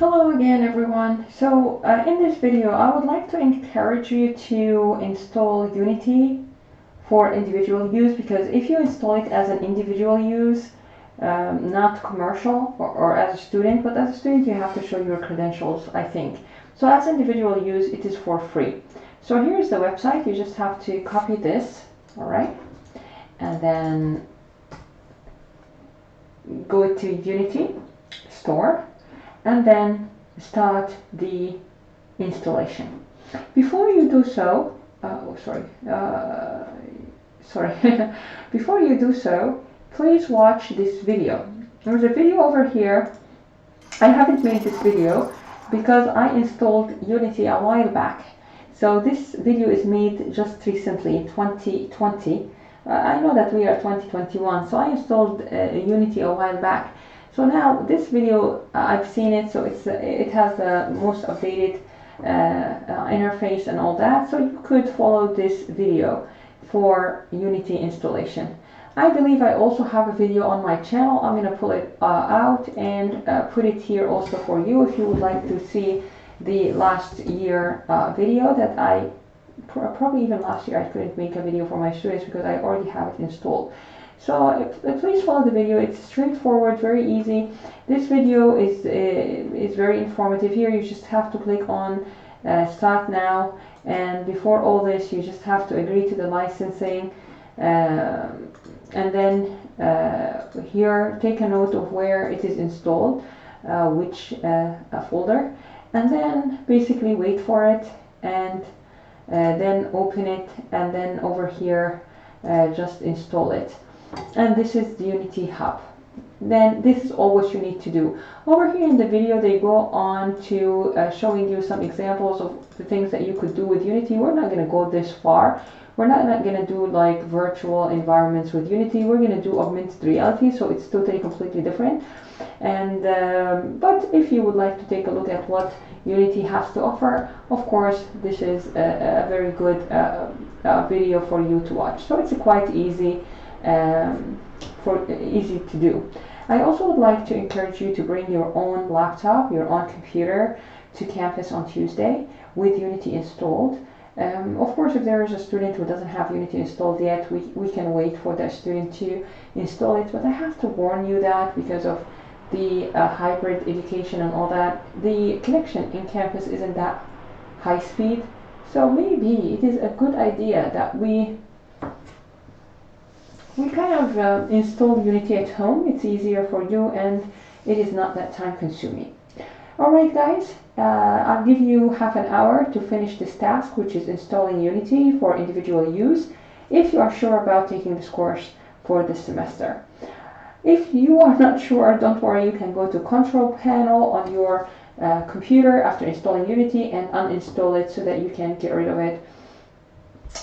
Hello again everyone. So in this video I would like to encourage you to install Unity for individual use, because if you install it as an individual use, not commercial or as a student, but as a student you have to show your credentials, I think. So as individual use it is for free. So here's the website. You just have to copy this, alright, and then go to Unity Store and then start the installation. Before you do so, before you do so, please watch this video. There's a video over here. I haven't made this video because I installed Unity a while back. So this video is made just recently, 2020. I know that we are 2021, so I installed Unity a while back. So now this video, I've seen it, so it has the most updated interface and all that. So you could follow this video for Unity installation. I believe I also have a video on my channel. I'm going to pull it out and put it here also for you if you would like to see the last year video that I probably even last year I couldn't make a video for my students because I already have it installed. So please follow the video. It's straightforward, very easy. This video is very informative. Here you just have to click on start now, and before all this you just have to agree to the licensing, and then here take a note of where it is installed, which folder, and then basically wait for it, and then open it, and then over here just install it. And this is the Unity Hub. Then this is all what you need to do. Over here in the video they go on to showing you some examples of the things that you could do with Unity. We're not going to go this far. We're not going to do like virtual environments with Unity. We're going to do augmented reality, so it's totally completely different. And but if you would like to take a look at what Unity has to offer, of course this is a very good video for you to watch. So it's quite easy easy to do. I also would like to encourage you to bring your own laptop, your own computer to campus on Tuesday with Unity installed. Of course, if there is a student who doesn't have Unity installed yet, we can wait for that student to install it, but I have to warn you that because of the hybrid education and all that, the connection in campus isn't that high speed. So maybe it is a good idea that we kind of install Unity at home. It's easier for you and it is not that time consuming. Alright guys, I'll give you half an hour to finish this task, which is installing Unity for individual use, if you are sure about taking this course for this semester. If you are not sure, don't worry, you can go to Control Panel on your computer after installing Unity and uninstall it so that you can get rid of it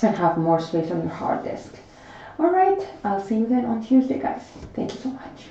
and have more space on your hard disk. Alright, I'll see you then on Tuesday guys. Thank you so much.